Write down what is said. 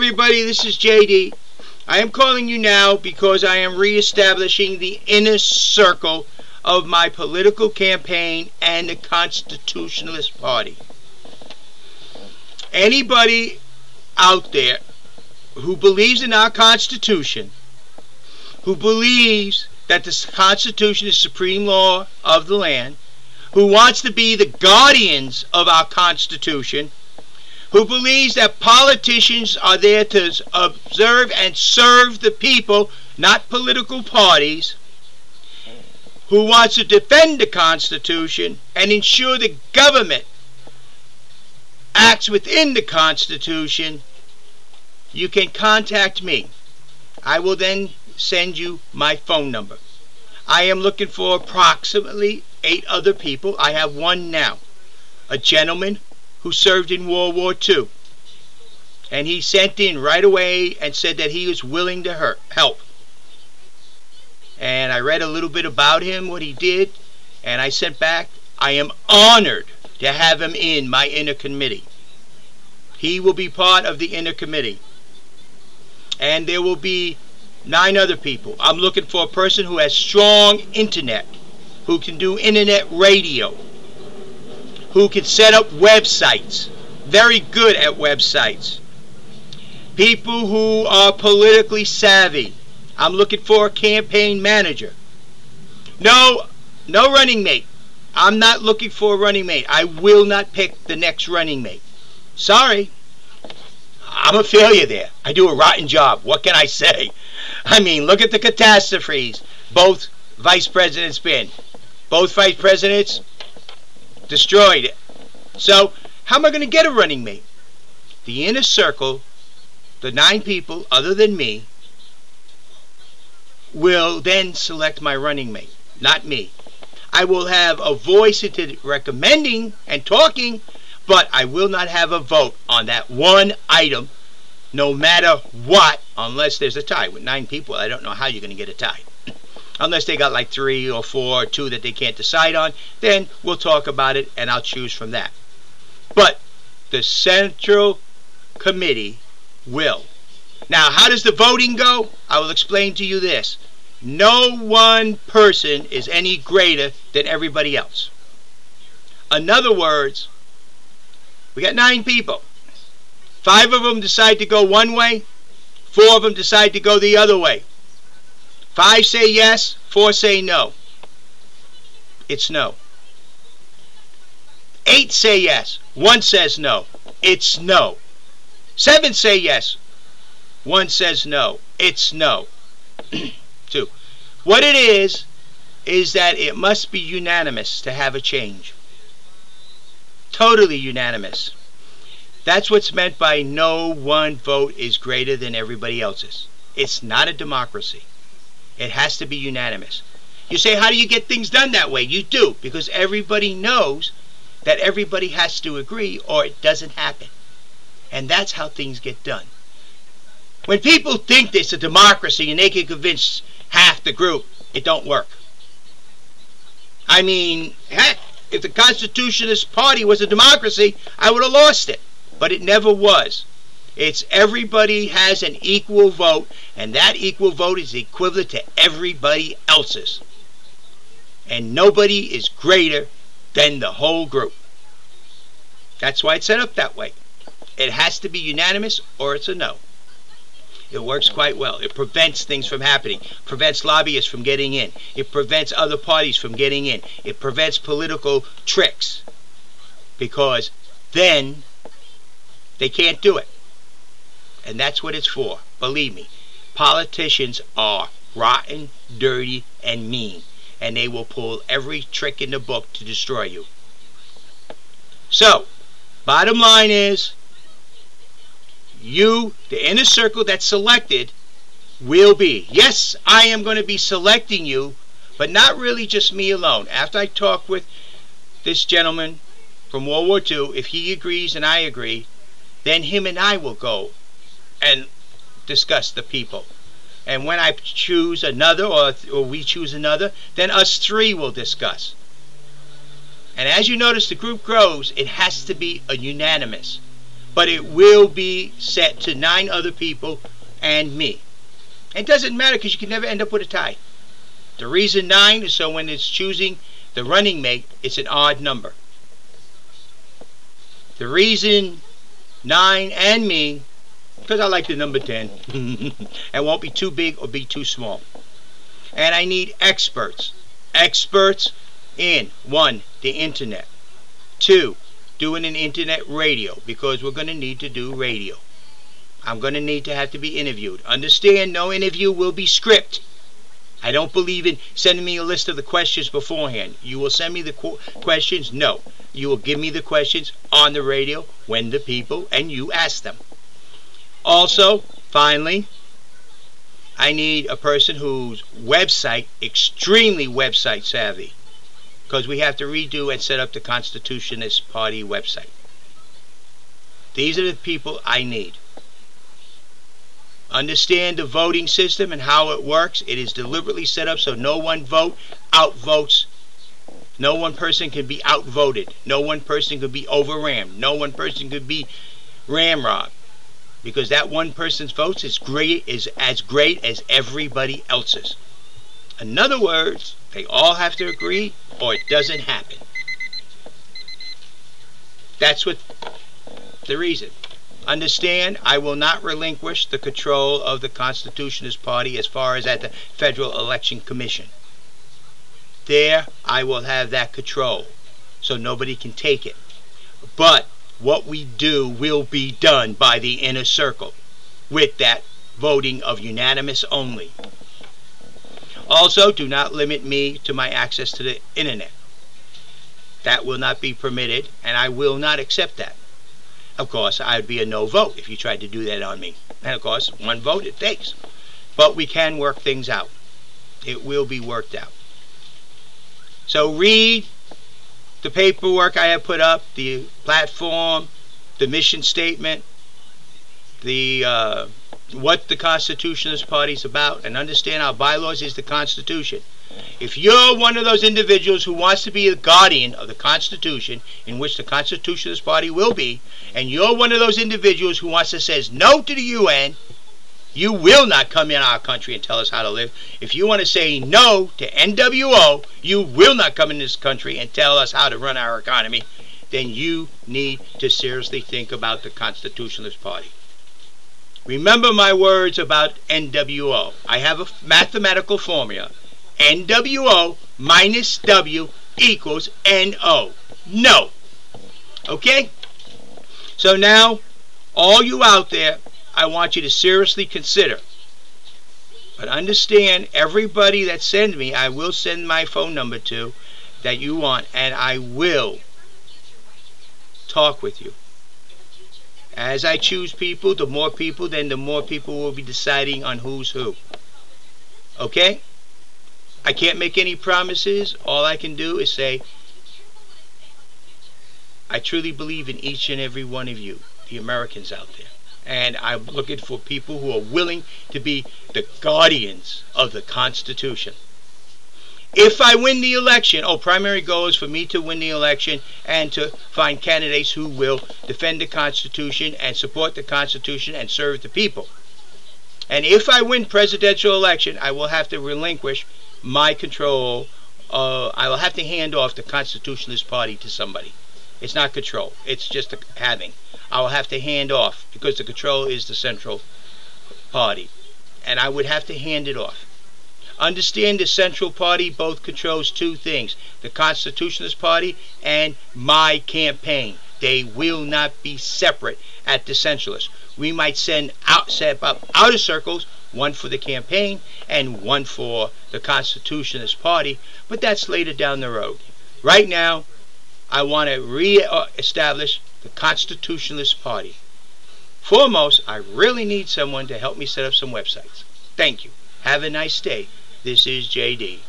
everybody, this is JD. I am calling you now because I am reestablishing the inner circle of my political campaign and the Constitutionalist Party. Anybody out there who believes in our Constitution, who believes that the Constitution is supreme law of the land, who wants to be the guardians of our Constitution, who believes that politicians are there to observe and serve the people, not political parties, who wants to defend the Constitution and ensure the government acts within the Constitution, you can contact me. I will then send you my phone number. I am looking for approximately 8 other people. I have one now, a gentleman who served in World War II, and he sent in right away and said that he was willing to help. And I read a little bit about him, what he did, and I sent back, I am honored to have him in my inner committee. He will be part of the inner committee. And there will be 9 other people. I'm looking for a person who has strong internet, who can do internet radio, who can set up websites, very good at websites. People who are politically savvy. I'm looking for a campaign manager. No running mate. I'm not looking for a running mate. I will not pick the next running mate. Sorry. I'm a failure there. I do a rotten job. What can I say? I mean, look at the catastrophes both vice presidents been. Both vice presidents destroyed it. So, how am I going to get a running mate? The inner circle, the 9 people other than me, will then select my running mate, not me. I will have a voice into recommending and talking, but I will not have a vote on that one item, no matter what, unless there's a tie. With 9 people, I don't know how you're going to get a tie. Unless they got like 3 or 4 or 2 that they can't decide on, then we'll talk about it and I'll choose from that. But the Central Committee will. Now, how does the voting go? I will explain to you this. No one person is any greater than everybody else. In other words, we got 9 people. 5 of them decide to go one way, 4 of them decide to go the other way. 5 say yes, 4 say no. It's no. 8 say yes, 1 says no. It's no. 7 say yes, 1 says no. It's no. 2. What it is that it must be unanimous to have a change. Totally unanimous. That's what's meant by no one vote is greater than everybody else's. It's not a democracy. It has to be unanimous. You say, how do you get things done that way? You do, because everybody knows that everybody has to agree or it doesn't happen. And that's how things get done. When people think it's a democracy and they can convince half the group, it don't work. I mean, heck, if the Constitutionalist Party was a democracy, I would have lost it. But it never was. It's everybody has an equal vote, and that equal vote is equivalent to everybody else's. And nobody is greater than the whole group. That's why it's set up that way. It has to be unanimous or it's a no. It works quite well. It prevents things from happening. Prevents lobbyists from getting in. It prevents other parties from getting in. It prevents political tricks. Because then they can't do it. And that's what it's for. Believe me. Politicians are rotten, dirty, and mean. And they will pull every trick in the book to destroy you. So, bottom line is, you, the inner circle that's selected, will be. Yes, I am going to be selecting you, but not really just me alone. After I talk with this gentleman from World War II, if he agrees and I agree, then him and I will go and discuss the people. And when I choose another, or we choose another, then us 3 will discuss. And as you notice, the group grows. It has to be a unanimous. but it will be set to 9 other people and me. It doesn't matter because you can never end up with a tie. The reason 9 is so when it's choosing the running mate, it's an odd number. The reason 9 and me, because I like the number 10. It won't be too big or be too small. And I need experts. Experts in 1, the internet. 2, doing an internet radio, because we're going to need to do radio. I'm going to have to be interviewed. Understand, no interview will be scripted. I don't believe in sending me a list of the questions beforehand. You will send me the questions? No. You will give me the questions on the radio when the people and you ask them. Also, finally, I need a person whose website, extremely website savvy, because we have to redo and set up the Constitutionist Party website. These are the people I need. Understand the voting system and how it works. It is deliberately set up so no one vote outvotes. No one person can be outvoted. No one person could be overran. No one person could be ramrodded. Because that one person's votes is as great as everybody else's. In other words, they all have to agree or it doesn't happen. That's what the reason. Understand, I will not relinquish the control of the Constitutionist Party as far as at the Federal Election Commission. There, I will have that control, so nobody can take it. But what we do will be done by the inner circle, with that voting of unanimous only. Also, do not limit me to my access to the internet. That will not be permitted, and I will not accept that. Of course, I would be a no vote if you tried to do that on me. And of course, 1 vote it takes. But we can work things out. It will be worked out. So read the paperwork I have put up, the platform, the mission statement, the what the Constitutionalist Party is about, and understand our bylaws is the Constitution. If you're one of those individuals who wants to be a guardian of the Constitution, in which the Constitutionalist Party will be, and you're one of those individuals who wants to say no to the UN, you will not come in our country and tell us how to live. If you want to say no to NWO, you will not come in this country and tell us how to run our economy, then you need to seriously think about the Constitutionalist Party. Remember my words about NWO. I have a mathematical formula. NWO minus W equals NO. No. Okay? So now, all you out there, I want you to seriously consider. But understand, everybody that sends me, I will send my phone number to, that you want, and I will talk with you. As I choose people, the more people, then the more people will be deciding on who's who. Okay? I can't make any promises. All I can do is say, I truly believe in each and every one of you, the Americans out there. And I'm looking for people who are willing to be the guardians of the Constitution. If I win the election, primary goal is for me to win the election and to find candidates who will defend the Constitution and support the Constitution and serve the people. And if I win presidential election, I will have to relinquish my control. I will have to hand off the Constitutionalist Party to somebody. It's not control. It's just a having. I will have to hand off because the control is the Central Party. And I would have to hand it off. Understand the Central Party both controls 2 things. The Constitutionalist Party and my campaign. They will not be separate at the Centralists. We might set up outer circles, one for the campaign and one for the Constitutionalist Party, but that's later down the road. Right now, I want to re-establish the Constitutionalist Party. Foremost, I really need someone to help me set up some websites. Thank you. Have a nice day. This is JD.